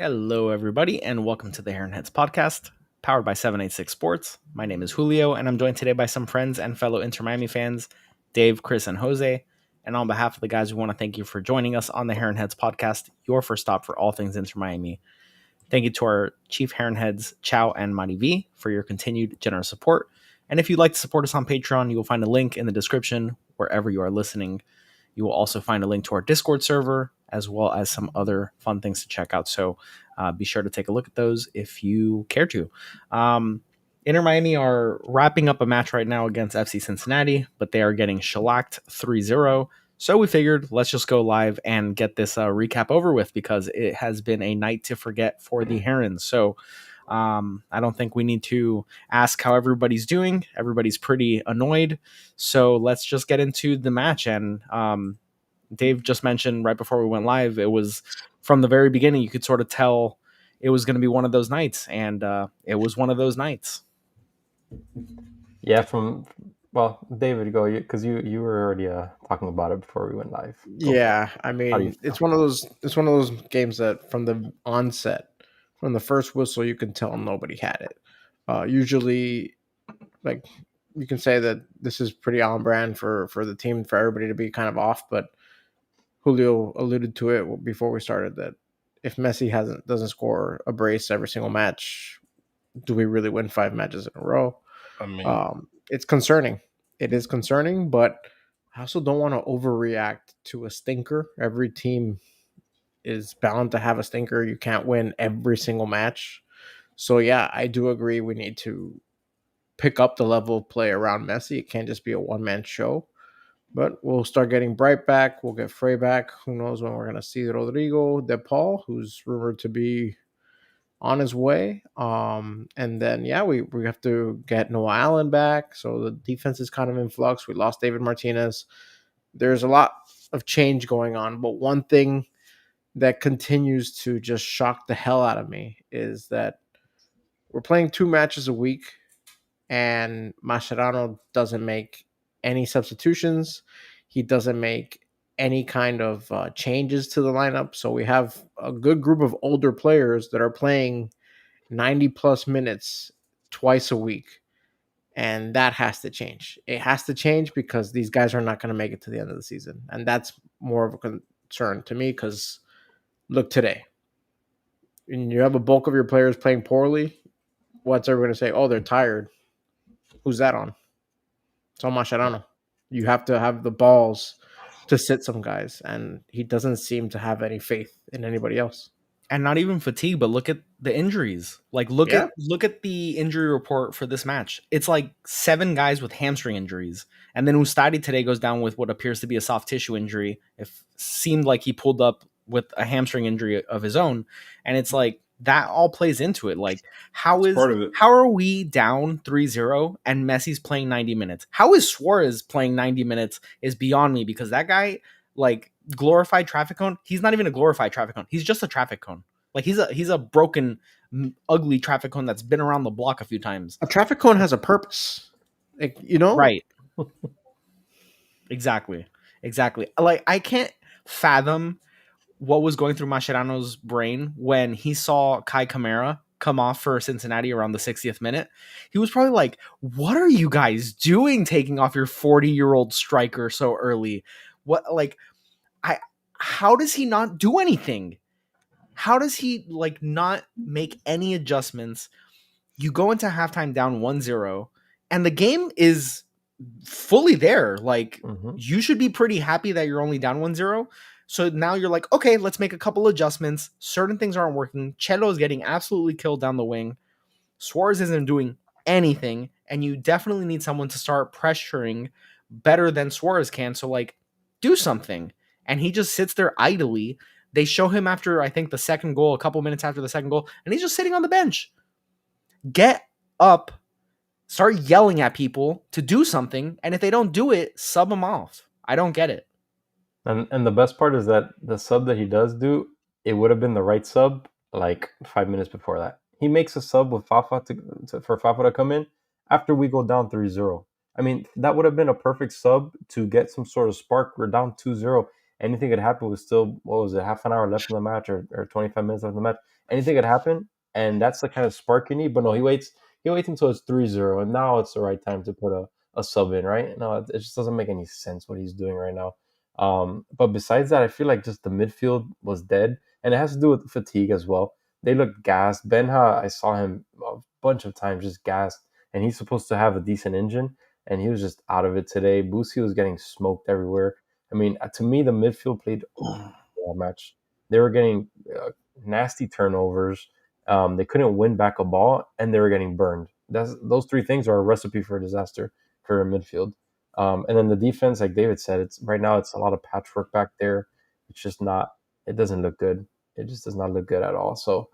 Hello, everybody, and welcome to the Heron Heads podcast, powered by 786 Sports. My name is Julio, and I'm joined today by some friends and fellow Inter Miami fans, Dave, Chris, and Jose. And on behalf of the guys, we want to thank you for joining us on the Heron Heads podcast, your first stop for all things Inter Miami. Thank you to our Chief Heron Heads, Chow and Mani V, for your continued generous support. And if you'd like to support us on Patreon, you will find a link in the description wherever you are listening. You will also find a link to our Discord server, as well as some other fun things to check out. So be sure to take a look at those if you care to. Inter Miami are wrapping up a match right now against FC Cincinnati, but they are getting shellacked 3-0. So we figured let's just go live and get this recap over with because it has been a night to forget for the Herons. So I don't think we need to ask how everybody's doing. Everybody's pretty annoyed. So let's just get into the match. And Dave just mentioned right before we went live, it was from the very beginning, you could sort of tell it was going to be one of those nights. And it was one of those nights. Yeah, David, go, because you were already talking about it before we went live. Yeah, I mean, it's one of those games that from the onset, from the first whistle, you can tell nobody had it. Usually, like you can say that this is pretty on brand for the team, for everybody to be kind of off. But Julio alluded to it before we started that if Messi doesn't score a brace every single match, do we really win 5 matches in a row? I mean, it's concerning. It is concerning, but I also don't want to overreact to a stinker. Every team is bound to have a stinker. You can't win every single match. So, yeah, I do agree we need to pick up the level of play around Messi. It can't just be a one-man show. But we'll start getting Bright back. We'll get Frey back. Who knows when we're going to see Rodrigo De Paul, who's rumored to be on his way. And then, we have to get Noah Allen back. So the defense is kind of in flux. We lost David Martinez. There's a lot of change going on. But one thing that continues to just shock the hell out of me is that we're playing 2 matches a week and Mascherano doesn't make any substitutions. He doesn't make any kind of changes to the lineup. So we have a good group of older players that are playing 90 plus minutes twice a week. And that has to change. It has to change because these guys are not going to make it to the end of the season. And that's more of a concern to me because look today. And you have a bulk of your players playing poorly. What's everyone going to say? Oh, they're tired. Who's that on? It's on Mascherano. You have to have the balls to sit some guys, and he doesn't seem to have any faith in anybody else. And not even fatigue, but look at the injuries. Like look at the injury report for this match. It's like 7 guys with hamstring injuries. And then Ustadi today goes down with what appears to be a soft tissue injury. It seemed like he pulled up with a hamstring injury of his own. And it's like that all plays into it. Like how are we down 3-0 and Messi's playing 90 minutes? How is Suarez playing 90 minutes is beyond me because that guy like glorified traffic cone. He's not even a glorified traffic cone. He's just a traffic cone. Like he's a broken, ugly traffic cone that's been around the block a few times. A traffic cone has a purpose, like, you know, right? Exactly. Like I can't fathom what was going through Mascherano's brain when he saw Kai Kamara come off for Cincinnati around the 60th minute. He was probably like, "What are you guys doing, taking off your 40-year-old striker so early? What like?" How does he not do anything? How does he like not make any adjustments? You go into halftime down 1-0 and the game is fully there. Like you should be pretty happy that you're only down 1-0. So now you're like, okay, let's make a couple adjustments. Certain things aren't working. Cello is getting absolutely killed down the wing. Suarez isn't doing anything. And you definitely need someone to start pressuring better than Suarez can. So like do something. And he just sits there idly. They show him after, I think, the second goal, a couple minutes after the second goal, and he's just sitting on the bench. Get up, start yelling at people to do something, and if they don't do it, sub them off. I don't get it. And the best part is that the sub that he does do, it would have been the right sub like 5 minutes before that. He makes a sub with Fafa for Fafa to come in after we go down 3-0. I mean, that would have been a perfect sub to get some sort of spark. We're down 2-0. Anything could happen. With still, what was it, half an hour left in the match, or 25 minutes left in the match. Anything could happen, and that's the kind of spark you need. But no, he waits until it's 3-0, and now it's the right time to put a sub in, right? No, it just doesn't make any sense what he's doing right now. But besides that, I feel like just the midfield was dead, and it has to do with fatigue as well. They look gassed. Benha, I saw him a bunch of times just gassed, and he's supposed to have a decent engine, and he was just out of it today. Boosie was getting smoked everywhere. I mean, to me, the midfield played that match. They were getting nasty turnovers. They couldn't win back a ball, and they were getting burned. Those three things are a recipe for disaster for a midfield. And then the defense, like David said, it's right now it's a lot of patchwork back there. It's just not. It doesn't look good. It just does not look good at all. So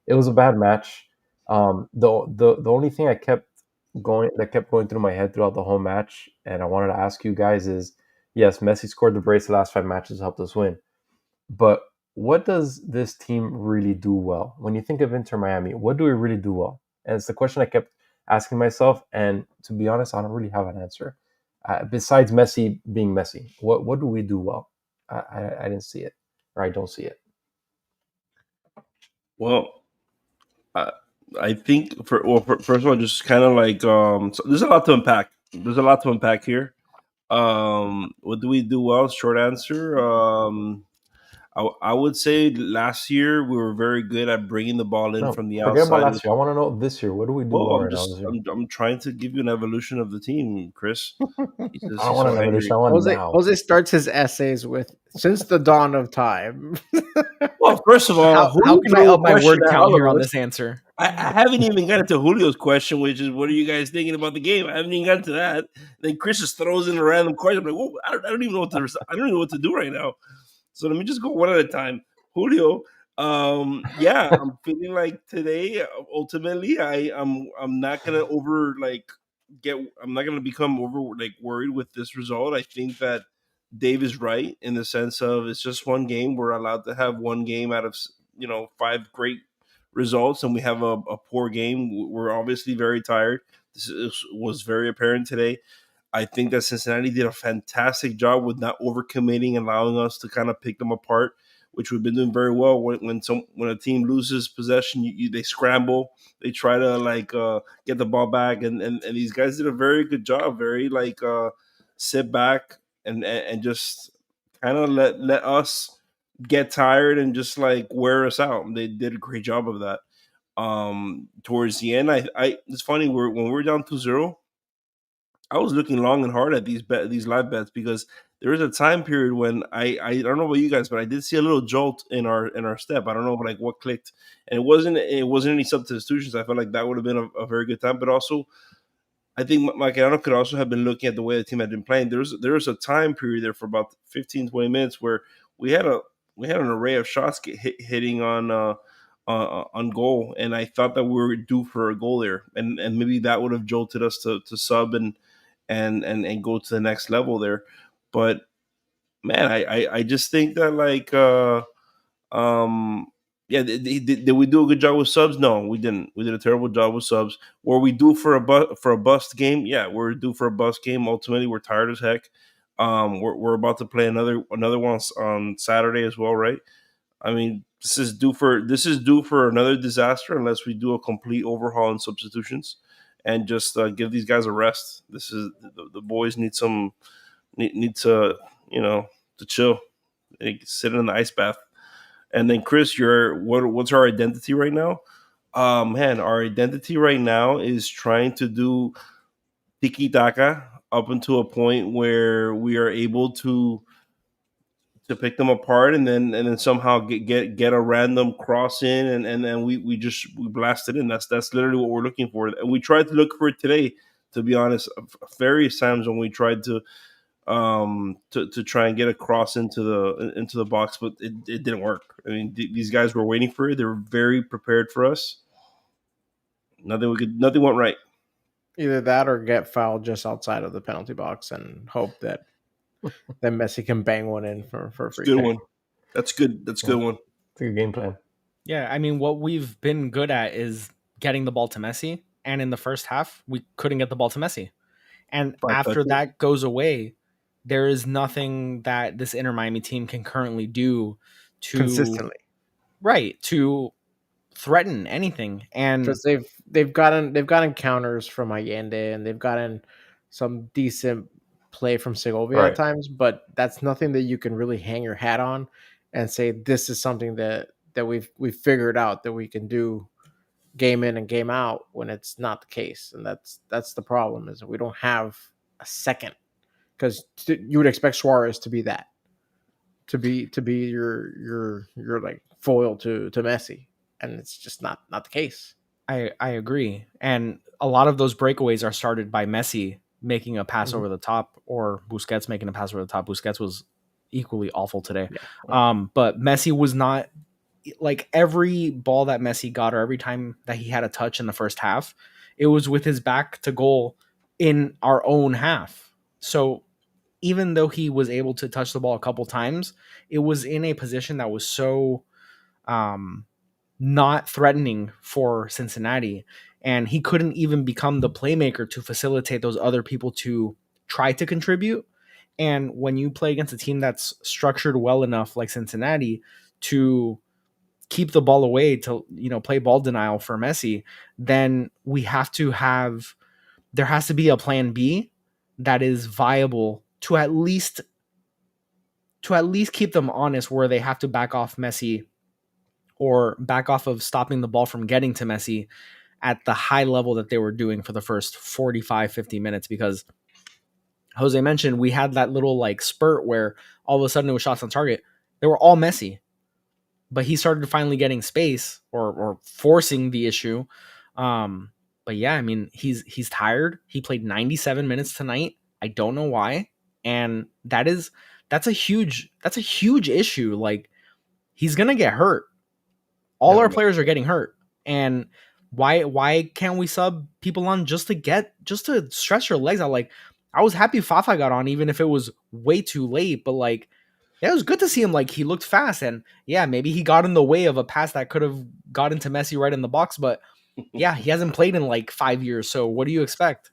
it was a bad match. The only thing kept going through my head throughout the whole match, and I wanted to ask you guys is, yes, Messi scored the brace the last 5 matches, helped us win, but what does this team really do well? When you think of Inter Miami, what do we really do well? And it's the question I kept asking myself. And to be honest, I don't really have an answer. Besides Messi being Messi, what do we do well? I didn't see it, or I don't see it. Well, I think first of all, just kind of like so there's a lot to unpack. There's a lot to unpack here. What do we do well? Short answer. I would say last year we were very good at bringing the ball in No, from the forget about outside. last year. I want to know this year. What do we do Well, well right now this year? I'm trying to give you an evolution of the team, Chris. I don't want an evolution. I want now. Jose starts his essays with "since the dawn of time." Well, first of all, How can I up my word question at count here all on of this answer? I haven't even got into Julio's question, which is, what are you guys thinking about the game? I haven't even got into that. Then Chris just throws in a random question. I'm like, whoa, I don't even know what to. I don't even know what to do right now. So let me just go one at a time. Julio, yeah, I'm feeling like today. Ultimately, I'm not gonna I'm not gonna become over worried with this result. I think that Dave is right in the sense of it's just one game. We're allowed to have one game out of 5 great results, and we have a poor game. We're obviously very tired. Was very apparent today. I think that Cincinnati did a fantastic job with not overcommitting, allowing us to kind of pick them apart, which we've been doing very well. When a team loses possession, they scramble, they try to get the ball back, and these guys did a very good job. Very sit back and just kind of let us get tired and just wear us out. They did a great job of that. Towards the end, I it's funny, when we're down 2-0, I was looking long and hard at these live bets, because there was a time period when I don't know about you guys, but I did see a little jolt in our step. I don't know what clicked, and it wasn't any substitutions. I felt like that would have been a very good time, but also I think Macarano could also have been looking at the way the team had been playing. There was a time period there for about 15, 20 minutes where we had an array of shots hitting on goal, and I thought that we were due for a goal there, and maybe that would have jolted us to sub and go to the next level there. But man, I just think that yeah, did we do a good job with subs? No, we didn't. We did a terrible job with subs. Were we due for a bust game? Yeah, we're due for a bust game. Ultimately, we're tired as heck. We're about to play another one on Saturday as well, right? I mean, this is due for another disaster unless we do a complete overhaul in substitutions and just give these guys a rest. This is the boys need to to chill, sit in the ice bath. And then Chris, what's our identity right now? Man, our identity right now is trying to do tiki taka up until a point where we are able to pick them apart, and then somehow get a random cross in, and then we blast it in. That's literally what we're looking for, and we tried to look for it today. To be honest, various times when we tried to try and get a cross into the box, but it didn't work. I mean, these guys were waiting for it. They were very prepared for us. Nothing went right. Either that or get fouled just outside of the penalty box and hope that Messi can bang one in for a free Good kick. one. That's good. That's a good one. It's a good game plan. Yeah, I mean, what we've been good at is getting the ball to Messi, and in the first half, we couldn't get the ball to Messi. And Right, after that's that goes away, there is nothing that this Inter Miami team can currently do to consistently. Right, to threaten anything. And Because they've gotten counters from Allende, and they've gotten some decent play from Segovia Right. at times, but that's nothing that you can really hang your hat on and say this is something that we've figured out that we can do game in and game out, when it's not the case. And that's the problem, is that we don't have a second, because you would expect Suarez to be that, to be your like foil to Messi, and it's just not the case. I agree. And a lot of those breakaways are started by Messi making a pass over the top, or Busquets making a pass over the top. Busquets was equally awful today. Yeah. But Messi was not, like, every ball that Messi got, or every time that he had a touch in the first half, it was with his back to goal in our own half. So even though he was able to touch the ball a couple times, it was in a position that was so not threatening for Cincinnati, and he couldn't even become the playmaker to facilitate those other people to try to contribute. And when you play against a team that's structured well enough like Cincinnati to keep the ball away, to, you know, play ball denial for Messi, then there has to be a plan B that is viable to at least keep them honest, where they have to back off Messi, or back off of stopping the ball from getting to Messi at the high level that they were doing for the first 45, 50 minutes. Because Jose mentioned, we had that little like spurt where all of a sudden it was shots on target. They were all Messi, but he started finally getting space, or forcing the issue. But yeah, I mean, he's tired. He played 97 minutes tonight. I don't know why. And that's a huge issue. Like, he's going to get hurt. All our players are getting hurt. And why can't we sub people on just to stretch your legs out? Like, I was happy Fafa got on, even if it was way too late, but like, yeah, it was good to see him. Like, he looked fast, and yeah, maybe he got in the way of a pass that could have gotten to Messi right in the box, but yeah, he hasn't played in like 5 years. So what do you expect?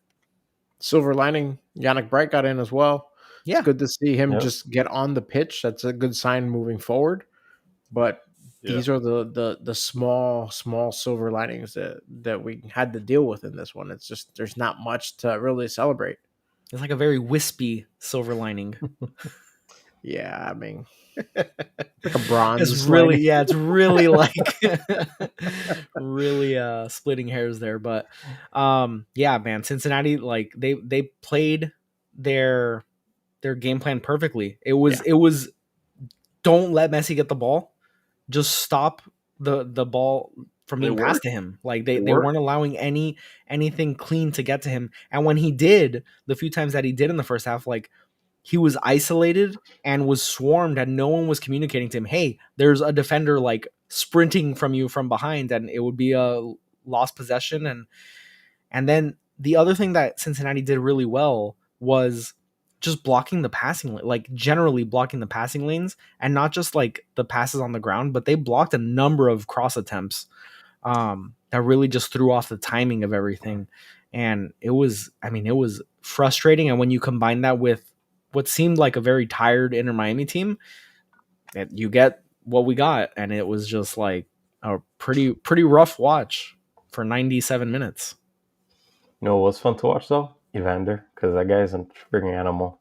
Silver lining, Yannick Bright got in as well. Yeah. It's good to see him just get on the pitch. That's a good sign moving forward. But these are the small silver linings that we had to deal with in this one. It's just, there's not much to really celebrate. It's like a very wispy silver lining. Yeah, I mean, like a bronze. It's really, it's really like really splitting hairs there. But yeah, man, Cincinnati, like, they played their game plan perfectly. It was don't let Messi get the ball. Just stop the ball from being passed to him. Like, they weren't allowing anything clean to get to him. And when he did, the few times that he did in the first half, like, he was isolated and was swarmed, and no one was communicating to him, hey, there's a defender like sprinting from you from behind, and it would be a lost possession. And then the other thing that Cincinnati did really well was just blocking the passing, like generally blocking the passing lanes, and not just like the passes on the ground, but they blocked a number of cross attempts that really just threw off the timing of everything. And it was frustrating. And when you combine that with what seemed like a very tired Inter Miami team, you get what we got. And it was just like a pretty rough watch for 97 minutes. You know what's fun to watch though? Evander, because that guy's a freaking animal.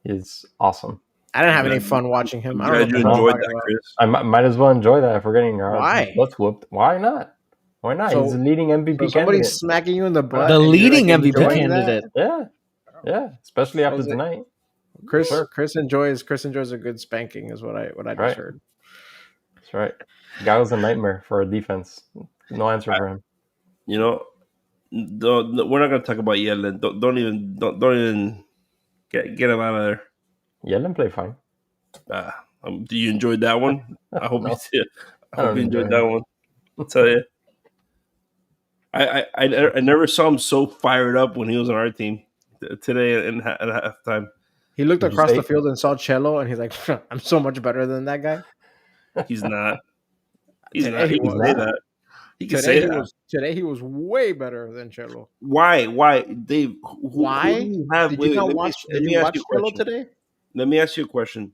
He's awesome. I didn't have any fun watching him. I don't know if you enjoyed that, Chris. I might as well enjoy that if we're getting our butts whooped. Why not? Why not? So, he's the leading MVP candidate. Somebody's smacking you in the butt. The leading MVP candidate. Yeah. Especially after tonight. Chris enjoys a good spanking, is what I just heard. That's right. Guy was a nightmare for our defense. No answer for him. You know, we're not going to talk about Yellen. Don't even get him out of there. Yellen played fine. Do you enjoy that one? I hope you did. I hope you enjoyed that one. I'll tell you. I never saw him so fired up when he was on our team today at halftime. He looked across the field and saw Cello, and he's like, I'm so much better than that guy. He's not. He can say that. He can say that. Today he was way better than Cello. Why? Dave, why? Did you not watch Cello today? let me ask you a question.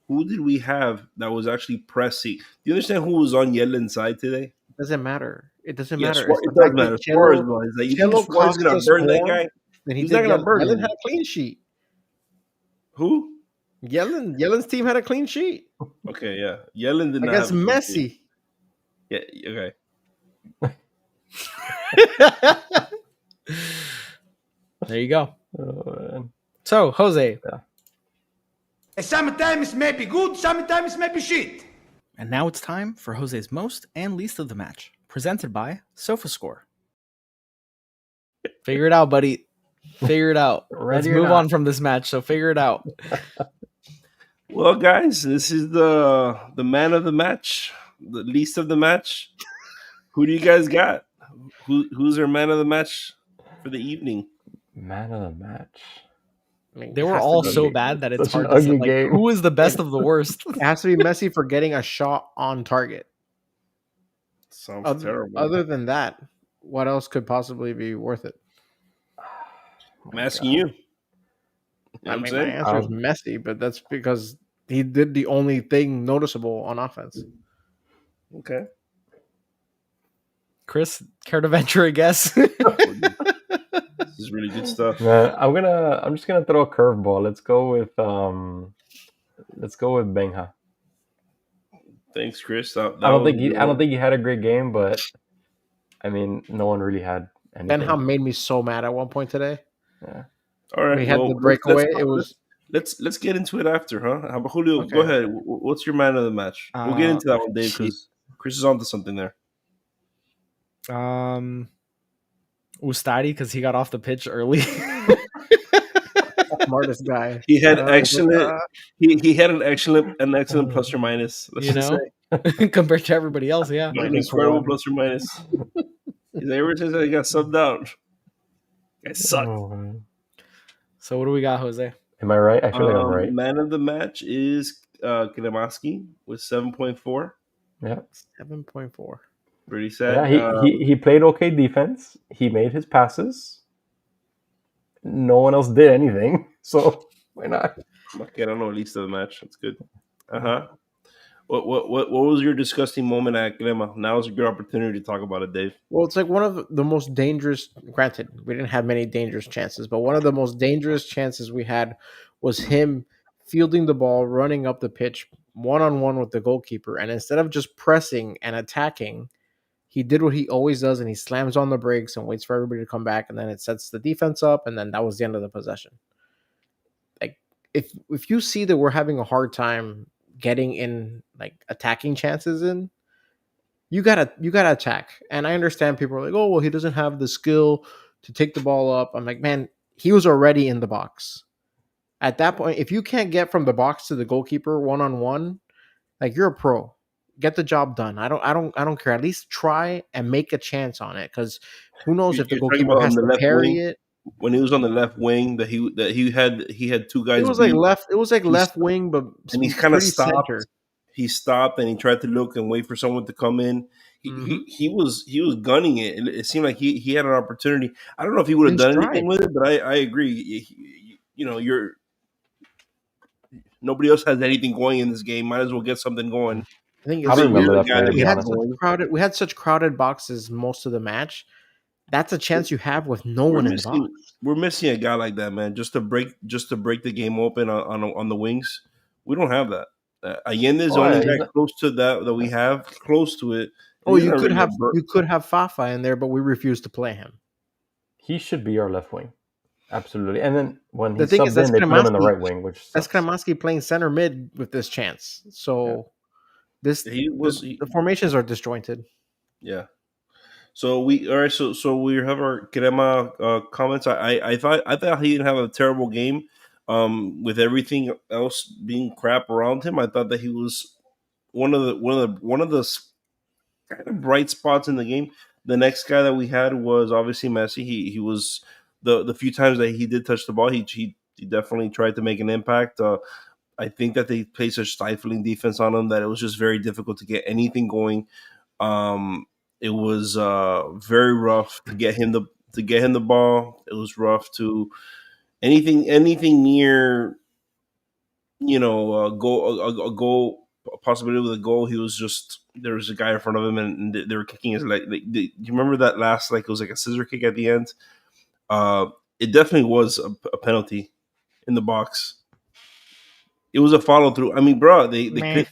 Who did we have that was actually pressing? Do you understand who was on Yelin's side today? Doesn't matter. It doesn't Yeah, matter. It's the It does fact that matter. Suarez was. Like, you think Cello Suarez is cost gonna us burn that more guy? than he He's did not gonna Yellen. burn Yellen him. had a clean sheet. Who? Yellen's team had a clean sheet Okay, yeah. Yellen did not against have a clean sheet. Messi. Yeah, okay. There you go. Man. So, Jose. Sometimes maybe good, sometimes maybe shit. And now it's time for Jose's most and least of the match, presented by SofaScore. Figure it out, buddy. Figure it out. Let's Ready or move not. on from this match. So figure it out. Well, guys, this is the man of the match, the least of the match. Who do you guys got? Who's our man of the match for the evening? Man of the match. I mean, They it were has to all be- so bad that it's Such an hard to say, ugly like, game. who is the best of the worst. It has to be Messi for getting a shot on target. Sounds terrible. Other than that, what else could possibly be worth it? I'm asking you. You know what I I'm mean, my saying? answer is Messi, but that's because he did the only thing noticeable on offense. Okay. Chris, care to venture a guess? This is really good stuff. Man, I'm just gonna throw a curveball. Let's go with Benha. Thanks, Chris. I don't think he had a great game, but I mean, no one really had anything. Benham made me so mad at one point today. Yeah. All right. We had the breakaway. It was Let's get into it after, huh? How about Julio? Okay. Go ahead. What's your man of the match? We'll get into that one, Dave, because Chris is onto something there. Ustadi, because he got off the pitch early. smartest guy. He had Uh, excellent. He had an excellent plus or minus. Let's You just know? say. Compared to everybody else, yeah. An Minus incredible one. plus or minus. He's ever since I got subbed out. I suck. Oh, man. So what do we got, Jose? Am I right? I feel like I'm right. Man of the match is Kinemaski with 7.4. Yeah. 7.4. Pretty sad. Yeah, he played okay defense. He made his passes. No one else did anything, so why not? Okay, I don't know. At least of the match. That's good. What was your disgusting moment at Grema? Now is a good opportunity to talk about it, Dave. Well, it's like one of the most dangerous. Granted, we didn't have many dangerous chances, but one of the most dangerous chances we had was him fielding the ball, running up the pitch, one-on-one with the goalkeeper, and instead of just pressing and attacking, he did what he always does, and he slams on the brakes and waits for everybody to come back, and then it sets the defense up, and then that was the end of the possession. Like if you see that we're having a hard time getting in, like attacking chances in, you gotta attack. And I understand people are like, oh well, he doesn't have the skill to take the ball up. I'm like, man, he was already in the box. At that point, if you can't get from the box to the goalkeeper one-on-one, like you're a pro. Get the job done. I don't care. At least try and make a chance on it, because who knows if the You're talking goalkeeper about has on the to left parry wing? it. When he was on the left wing, that he had two guys. It was like beat, left. It was like He's- left wing, but and he kind of pretty stopped. center. He stopped and he tried to look and wait for someone to come in. He was gunning it. It seemed like he had an opportunity. I don't know if he would have done anything with it, but I agree. Nobody else has anything going in this game. Might as well get something going. I think I it's don't remember weird. that play, to be honest. We had such crowded boxes most of the match. That's a chance you have with no one in the box. We're missing a guy like that, man. Just to break the game open on the wings. We don't have that. Allende is the only guy close to that we have close to it. Oh, you could have Fafa in there, but we refuse to play him. He should be our left wing, absolutely. And then when he The thing subbed is, that's in, they put him in the Kremaski. right wing, which That's sucks. Kremaski playing center mid with this chance. So the formations are disjointed. Yeah. So we have our Crema comments. I thought he didn't have a terrible game. With everything else being crap around him, I thought that he was one of the kind of bright spots in the game. The next guy that we had was obviously Messi. He was the few times that he did touch the ball, he definitely tried to make an impact. I think that they played such stifling defense on him that it was just very difficult to get anything going. It was very rough to get him the ball. It was rough to anything near a goal possibility with a goal. He was just there was a guy in front of him, and they were kicking his leg. You remember that last it was like a scissor kick at the end? Uh, it definitely was a penalty in the box. It was a follow through. I mean, bro, they Meh. could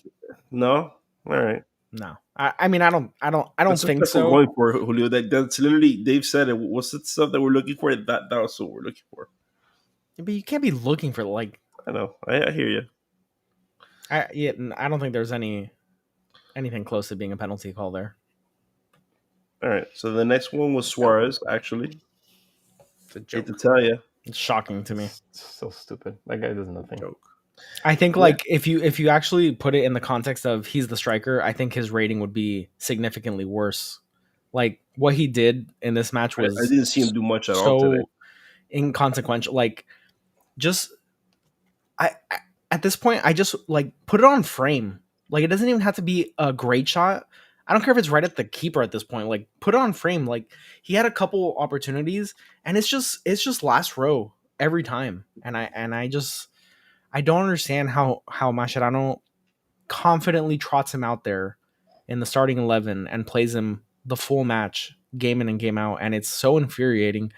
no. All right, No, I mean, I don't that's think what we're so. going for, Julio. That's literally Dave said it. What's the stuff that we're looking for? That was what we're looking for. But you can't be looking for like. I know. I hear you. I don't think there's anything close to being a penalty call there. All right. So the next one was Suarez. Actually, It's a hate joke. to tell you. It's shocking to me. So stupid. That guy does nothing. Joke. I think like if you actually put it in the context of he's the striker, I think his rating would be significantly worse. Like what he did in this match was I didn't see him do much at all today. inconsequential. Like just I at this point I just like put it on frame. Like it doesn't even have to be a great shot. I don't care if it's right at the keeper at this point. Like put it on frame. Like he had a couple opportunities and it's just last row every time. And I don't understand how Mascherano confidently trots him out there in the starting 11 and plays him the full match, game in and game out, and it's so infuriating.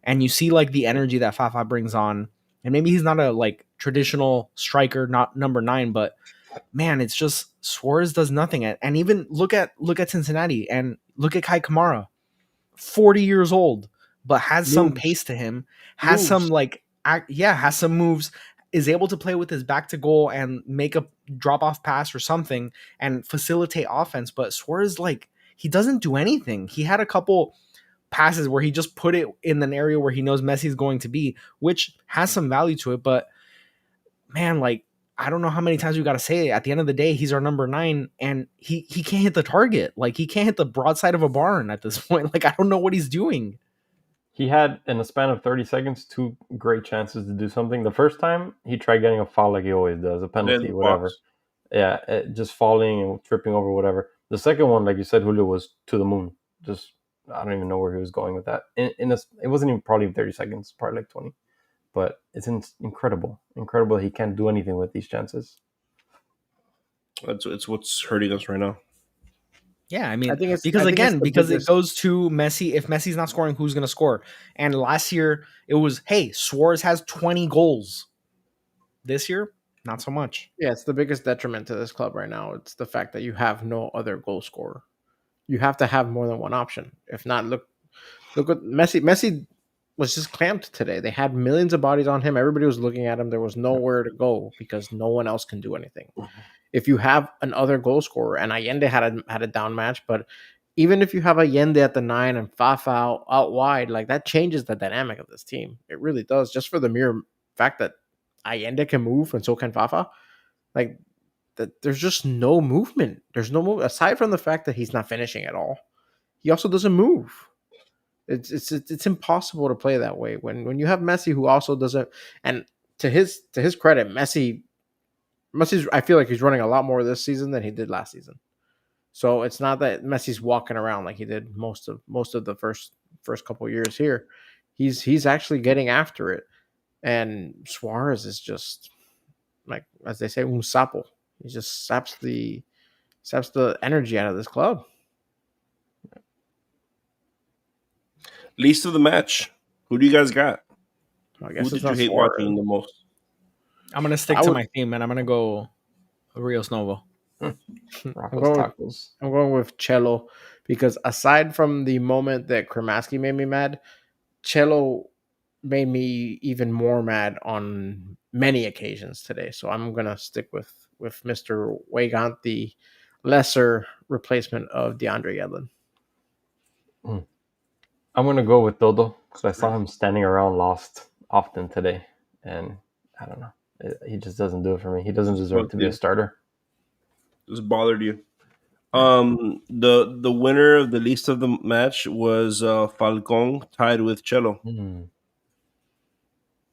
And you see like the energy that Fafa brings on, and maybe he's not a like traditional striker, not number 9, but man, it's just Suarez does nothing. And even look at Cincinnati and look at Kai Kamara, 40 years old, but has some Moves. pace to him, has some like has some moves, is able to play with his back to goal and make a drop off pass or something and facilitate offense. But Suarez, like, he doesn't do anything. He had a couple passes where he just put it in an area where he knows Messi's going to be, which has some value to it. But man, like, I don't know how many times we got to say it. At the end of the day, he's our number 9 and he can't hit the target. Like, he can't hit the broadside of a barn at this point. Like, I don't know what he's doing. He had, in a span of 30 seconds, 2 great chances to do something. The first time, he tried getting a foul like he always does, a penalty, whatever. Yeah, just falling and tripping over whatever. The second one, like you said, Julio, was to the moon. Just, I don't even know where he was going with that. It wasn't even probably 30 seconds, probably like 20. But it's incredible. Incredible he can't do anything with these chances. It's what's hurting us right now. Yeah, I mean, I think it's because biggest... it goes to Messi. If Messi's not scoring, who's going to score? And last year, it was, hey, Suarez has 20 goals. This year, not so much. Yeah, it's the biggest detriment to this club right now. It's the fact that you have no other goal scorer. You have to have more than one option. If not, look at Messi. Messi was just clamped today. They had millions of bodies on him. Everybody was looking at him. There was nowhere to go because no one else can do anything. If you have another goal scorer, and Allende had a down match, but even if you have Allende at the 9 and Fafa out wide, like that changes the dynamic of this team. It really does. Just for the mere fact that Allende can move and so can Fafa, like that, there's just no movement. There's no move aside from the fact that he's not finishing at all. He also doesn't move. It's impossible to play that way when you have Messi, who also doesn't. And to his credit, Messi's, I feel like he's running a lot more this season than he did last season. So it's not that Messi's walking around like he did most of the first couple of years here. He's actually getting after it. And Suarez is just, like, as they say, un sapo. He just saps the energy out of this club. Least of the match. Who do you guys got? I guess Who it's did you not hate Suarez. watching the most? I'm going to stick to my theme, and I'm going to go Rios Novo. I'm going with Cello because aside from the moment that Kremaski made me mad, Cello made me even more mad on many occasions today. So I'm going to stick with Mr. Weigand, the lesser replacement of DeAndre Yedlin. I'm going to go with Dodo because I saw him standing around lost often today. And I don't know. He just doesn't do it for me. He doesn't deserve to be a starter. Just bothered you. The winner of the least of the match was Falcon, tied with Cello.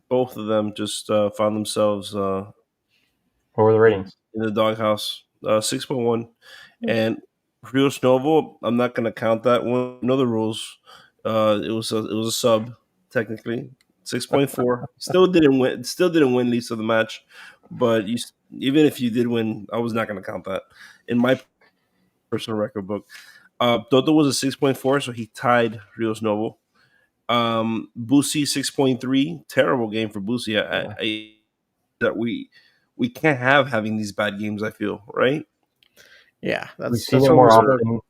Both of them just found themselves. What were the ratings? In the doghouse, 6.1, and Rios Novo. I'm not going to count that one. You know the rules. It was a sub technically. 6.4. Still didn't win. Least of the match, But even if you did win, I was not going to count that in my personal record book. Toto was a 6.4, so he tied Rios Novo. Busi 6.3, terrible game for Busi. That we can't have having these bad games. I feel right. Yeah, We've that's seen it what more we're supposed. often.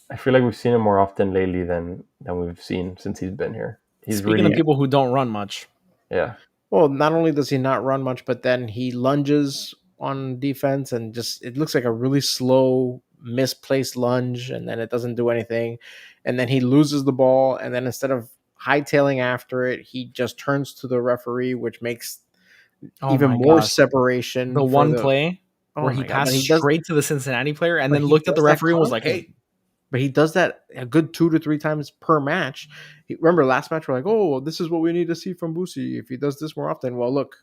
I feel like we've seen him more often lately than we've seen since he's been here. He's Speaking really of people who don't run much, yeah. Well, not only does he not run much, but then he lunges on defense and just it looks like a really slow, misplaced lunge, and then it doesn't do anything. And then he loses the ball, and then instead of hightailing after it, he just turns to the referee, which makes oh even my more gosh, separation the for one the play oh where he my god. But passed he does straight to the Cincinnati player and but then he looked at the does that referee and was like, constantly. "Hey." But he does that a good 2 to 3 times per match. Remember last match we're like, oh, this is what we need to see from Busi. If he does this more often, well, look,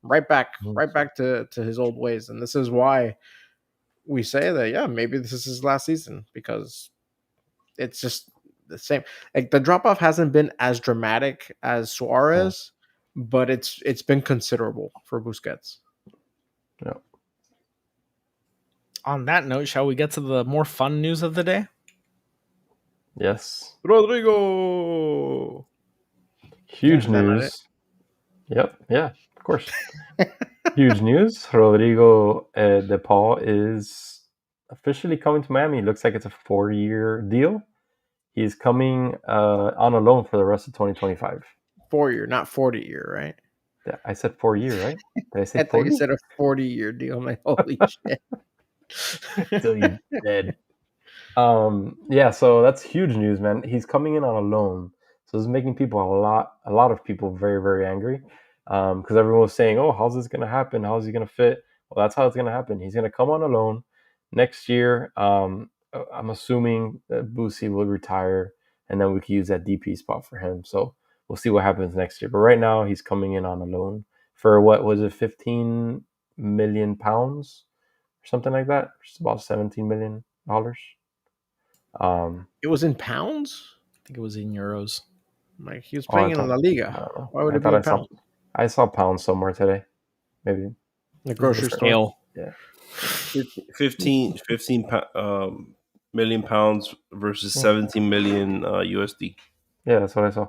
right back to his old ways. And this is why we say that, yeah, maybe this is his last season because it's just the same. Like the drop off hasn't been as dramatic as Suarez, but it's been considerable for Busquets. Yeah. On that note, shall we get to the more fun news of the day? Yes. Rodrigo. Huge Is that not news. Yep. Yeah. Of course. Huge news. Rodrigo De Paul is officially coming to Miami. It looks like it's a 4-year deal. He's coming on a loan for the rest of 2025. 4-year, not 40-year, right? Yeah, I said 4-year, right? Did I say I thought 40? you said a 40-year deal. I'm like, holy shit. Till you dead. Yeah, so that's huge news, man. He's coming in on a loan, so it's making people a lot of people very, very angry. Because everyone was saying, "Oh, how's this gonna happen? How's he gonna fit?" Well, that's how it's gonna happen. He's gonna come on a loan next year. I'm assuming that Boosie will retire, and then we can use that DP spot for him. So we'll see what happens next year. But right now, he's coming in on a loan for what was it, 15 million pounds or something like that, which is about $17 million. It was in pounds? I think it was in euros. Like he was Oh, I playing in La thought I Liga. don't know. Why would I it be thought in pounds? I saw pounds somewhere today. Maybe The grocery different. store. Scale. Yeah. 15 million pounds versus 17 million USD. Yeah, that's what I saw.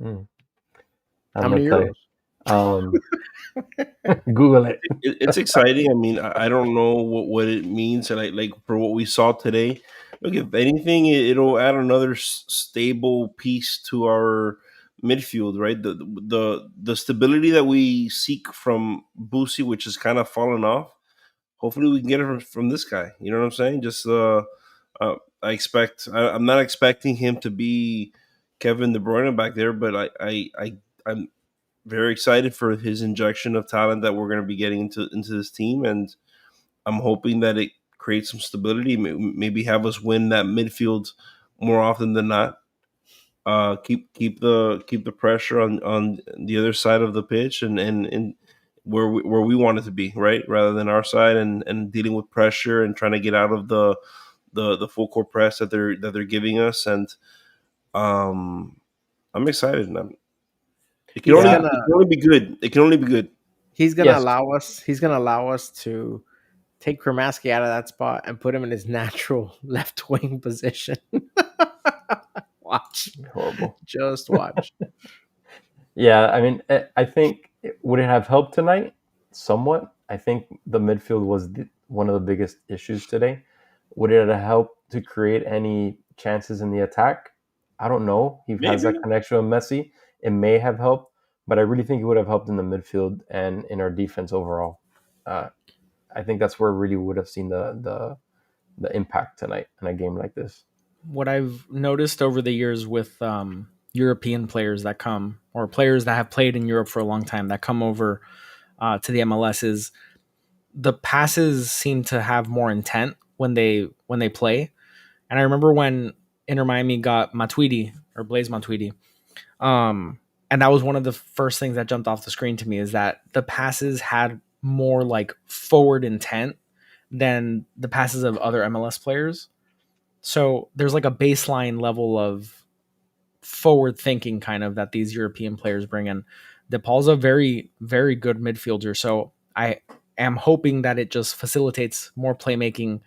I'm How gonna many tell euros? you. Google it. It's exciting. I mean, I don't know what it means, and like for what we saw today. Look, if anything, it'll add another stable piece to our midfield, right? The stability that we seek from Boosie, which has kind of fallen off. Hopefully, we can get it from this guy. You know what I'm saying? Just I'm not expecting him to be Kevin De Bruyne back there, but I'm very excited for his injection of talent that we're going to be getting into this team, and I'm hoping that it creates some stability. Maybe have us win that midfield more often than not. Keep the pressure on the other side of the pitch and where we want it to be, right, rather than our side, and dealing with pressure and trying to get out of the full court press that they're giving us. And I'm excited. It can only be good. It can only be good. He's gonna Yes. allow us to take Kramaski out of that spot and put him in his natural left wing position. Watch. Horrible. Just watch. Yeah, I mean, I think would it have helped tonight? Somewhat. I think the midfield was one of the biggest issues today. Would it have helped to create any chances in the attack? I don't know. He has that connection with Messi. It may have helped, but I really think it would have helped in the midfield and in our defense overall. I think that's where really would have seen the impact tonight in a game like this. What I've noticed over the years with European players that come, or players that have played in Europe for a long time that come over to the MLS, is the passes seem to have more intent when they play. And I remember when Inter Miami got Matuidi, or Blaise Matuidi, and that was one of the first things that jumped off the screen to me, is that the passes had more like forward intent than the passes of other MLS players. So there's like a baseline level of forward thinking kind of that these European players bring in DePaul's a very, very good midfielder. So I am hoping that it just facilitates more playmaking.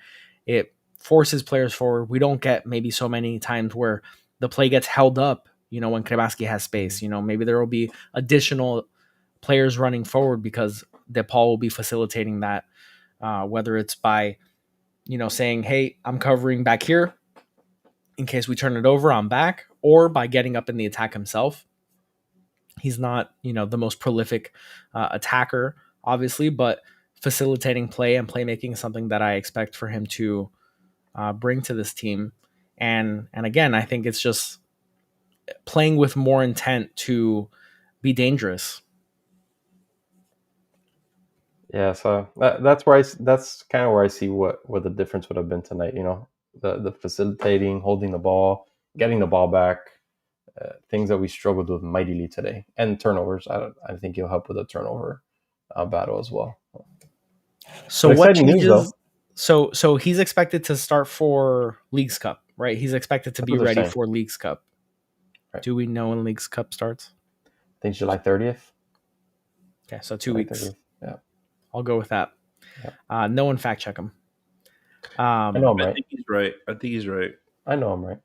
It forces players forward. We don't get maybe so many times where the play gets held up, when Krebaski has space. Maybe there will be additional players running forward because DePaul will be facilitating that, whether it's by, saying, hey, I'm covering back here in case we turn it over, I'm back, or by getting up in the attack himself. He's not, the most prolific attacker, obviously, but facilitating play and playmaking is something that I expect for him to bring to this team. And again, I think it's just playing with more intent to be dangerous. Yeah, so that's kind of where I see what the difference would have been tonight. The facilitating, holding the ball, getting the ball back, things that we struggled with mightily today, and turnovers. I think he'll help with the turnover battle as well. So But what exciting news, changes? though. So he's expected to start for Leagues Cup, right? He's expected to That's be what they're ready saying. for Leagues Cup. Right. Do we know when Leagues Cup starts? I think July 30th. Okay, so 2 July weeks. 30th. Yeah. I'll go with that. Yeah. No one fact check him. I know I'm right. I think he's right. I know I'm right.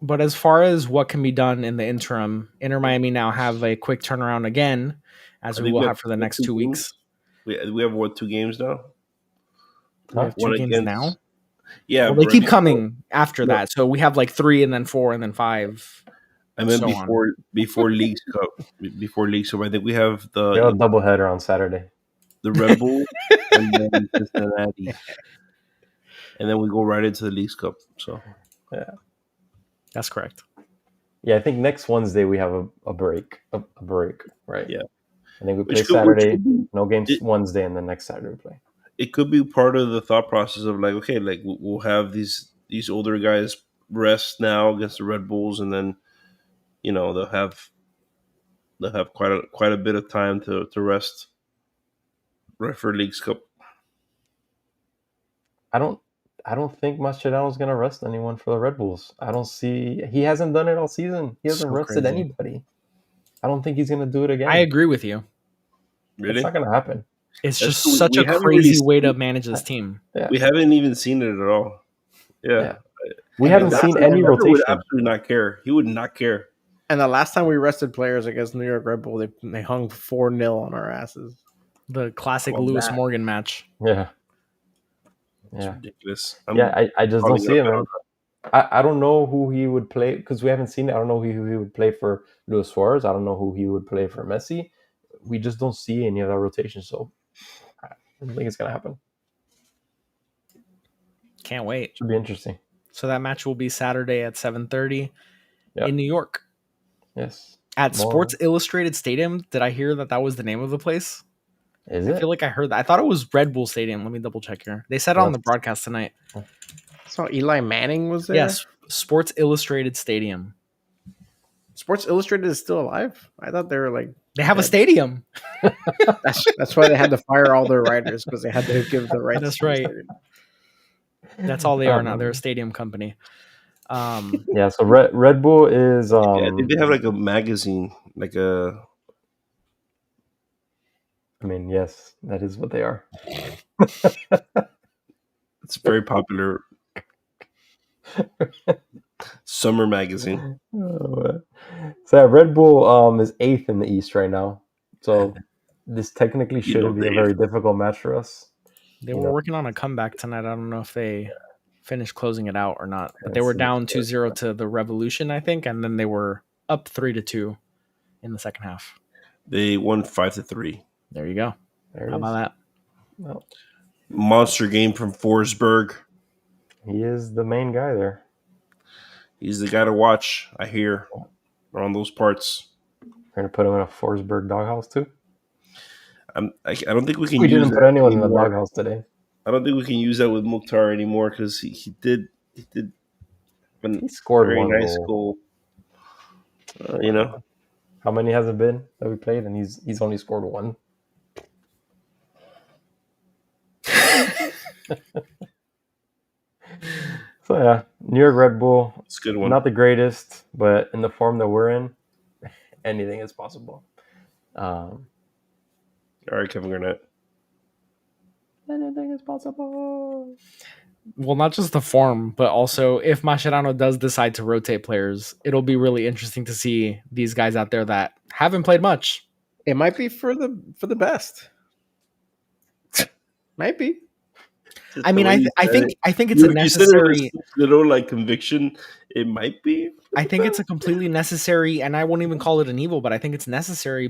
But as far as what can be done in the interim, Inter Miami now have a quick turnaround again, as we will have for the next 2 weeks. We have 2 games now. We have 2 games now. Yeah, well, they keep coming after that, so we have 3 and then 4 and then 5. I mean, before Leagues Cup, I think we have a double header on Saturday. The Red Bull and then Cincinnati, and then we go right into the Leagues Cup. So yeah, that's correct. Yeah, I think next Wednesday we have a break. A break, right? Yeah. I think we play Saturday. No games Wednesday, and then next Saturday we play. It could be part of the thought process of we'll have these older guys rest now against the Red Bulls, and then they'll have quite a bit of time to rest right for Leagues Cup. I don't think Mascherano's going to rest anyone for the Red Bulls. I don't see. He hasn't done it all season. He hasn't rested anybody. I don't think he's going to do it again. I agree with you. Really? It's not going to happen. It's just such a crazy way to manage this team. Yeah. We haven't even seen it at all. Yeah. We haven't seen any rotation. Would absolutely not care. He would not care. And the last time we rested players against New York Red Bull, they hung 4-0 on our asses. The classic Lewis Morgan match. Yeah. It's ridiculous. I just don't see him, man. I don't know who he would play because we haven't seen it. I don't know who he would play for Luis Suarez. I don't know who he would play for Messi. We just don't see any of that rotation, so I don't think it's going to happen. Can't wait. Should be interesting. So that match will be Saturday at 7:30 in New York. Yes. At Sports Illustrated Stadium. Did I hear that was the name of the place? Is it? I feel like I heard that. I thought it was Red Bull Stadium. Let me double check here. They said it on the broadcast tonight. So Eli Manning was there? Yes. Sports Illustrated Stadium. Sports Illustrated is still alive? I thought they were they have a stadium. That's why they had to fire all their writers, because they had to give the rights. That's right. That's all they are now. They're a stadium company. Yeah, so Red Bull is I think they have a magazine, I mean, yes, that is what they are. It's very popular. Summer magazine. So Red Bull is 8th in the East right now. So this technically shouldn't be a very difficult match for us. They were working on a comeback tonight. I don't know if they finished closing it out or not. But they were down 2-0 to the Revolution, I think, and then they were up 3-2 in the second half. They won 5-3. There you go. How about that? Well, monster game from Forsberg. He is the main guy there. He's the guy to watch, I hear, around those parts. We're going to put him in a Forsberg doghouse too? I don't think we can We use didn't put anyone in the doghouse today. I don't think we can use that with Mukhtar anymore because he did he scored very one nice goal. How many has it been that we played? And he's only scored one. So yeah, New York Red Bull. It's a good one. Not the greatest, but in the form that we're in, anything is possible. Um, All right, Kevin Garnett. anything is possible. Well, not just the form, but also if Mascherano does decide to rotate players, it'll be really interesting to see these guys out there that haven't played much. It might be for the best. Might be. Just I the mean, way I you said it. think it's a You said it with necessary. such little like conviction. It might be. I think it's a completely necessary, and I won't even call it an evil, but I think it's necessary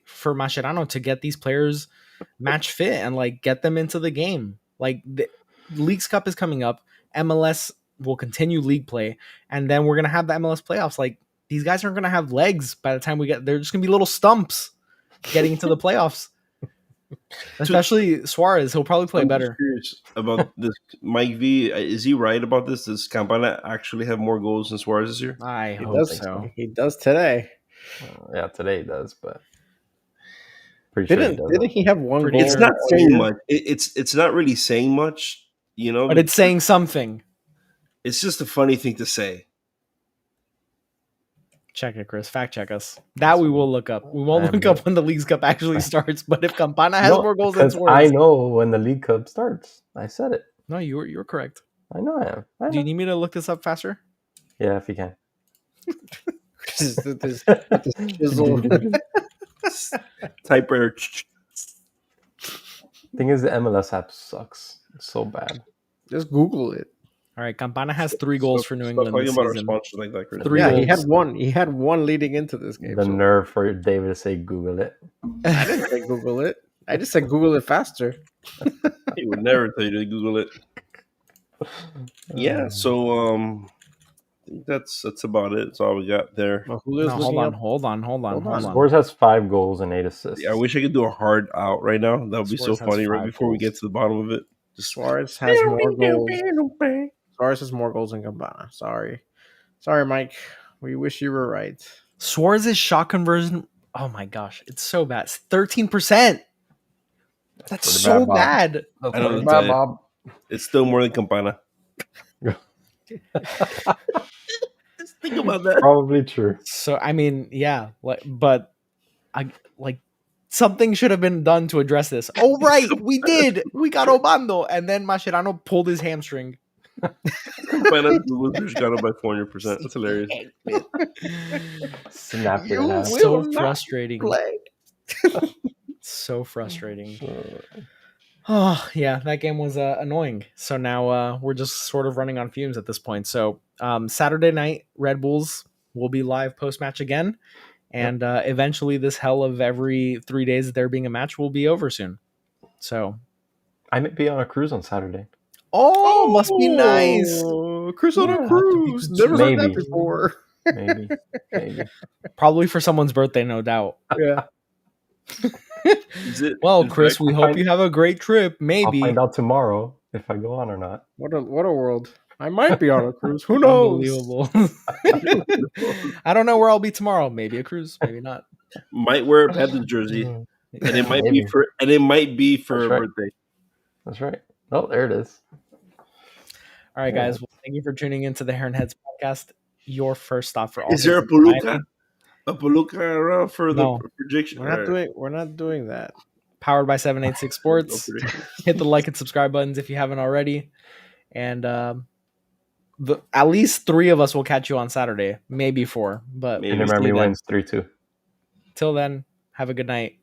for Mascherano to get these players match fit and like get them into the game. Like the Leagues Cup is coming up, MLS will continue league play, and then we're gonna have the MLS playoffs. Like these guys aren't gonna have legs by the time we get. They're just gonna be little stumps getting into the playoffs. Especially Suarez, he'll probably play I'm better. just curious about this. Mike V, is he right about this? Does Campana actually have more goals than Suarez this year? I He hope does. so. He does today. Yeah, today he does, but pretty sure he Didn't doesn't. he have one Pretty goal? It's sure. not all saying year? much. It's not really saying much, you know. But it's saying something. It's just a funny thing to say. Check it, Chris. Fact check us. That we will look up. We won't I am look up when the Leagues Cup actually starts. But if Campana has more goals than because Suarez, I know when the League Cup starts. I said it. no, you're correct. I know I am. I Do you know. need me to look this up faster? Yeah, if you can. Just this chisel. Typewriter. Thing is, the MLS app sucks. It's so bad. Just Google it. All right, Campana has 3 goals for New England Talking this about our season. sponsors like that, Chris. 3 Yeah, goals. he had one. He had one leading into this game. The so- nerve for David to say Google it. I didn't say Google it. I just said Google it faster. He would never tell you to Google it. Yeah, so I think that's about it. That's all we got there. Well, Julio's No, looking up. hold on. Scores has 5 goals and 8 assists. Yeah, I wish I could do a hard out right now. That would be so Suarez has funny right 5 before we goals. get to the bottom of it. Suarez has more goals. Suarez has more goals than Campana. Sorry, Mike. We wish you were right. Suarez's shot conversion. Oh my gosh, it's so bad. 13%. That's pretty so bad, bad. That's I know pretty that's bad, it. Bob. It's still more than Campana. Just think about that. Probably true. So I mean, yeah, but I like something should have been done to address this. Oh right, we did. We got Obando, and then Mascherano pulled his hamstring. Campana was got up by 400%. That's hilarious. Snapped it You in half. will So not frustrating. Play. So frustrating. Oh yeah, that game was annoying. So now we're just sort of running on fumes at this point. So Saturday night, Red Bulls will be live post match again, and eventually this hell of every 3 days there being a match will be over soon. So I might be on a cruise on Saturday. oh, must be nice. Cruise on Yeah. a cruise. Never heard that Maybe. before. Maybe. Maybe. Probably for someone's birthday, no doubt. Yeah. Is it? Well, in Chris, fact, we hope you have a great trip. Maybe. I'll find out tomorrow if I go on or not. What a world. I might be on a cruise. Who knows? Unbelievable. I don't know where I'll be tomorrow. Maybe a cruise, maybe not. might wear a Panthers jersey, and it might Maybe. be for her That's right. birthday. That's right. Oh, there it is. All right, guys. Well, thank you for tuning into the Heron Heads podcast. Your first stop for all. Is there a things Palooka? A Palooka around for No. the prediction? We're not doing that. Powered by 786 Sports. Hit the like and subscribe buttons if you haven't already. And at least 3 of us will catch you on Saturday. Maybe 4. But Maybe. And Miami wins 3-2. till then, have a good night.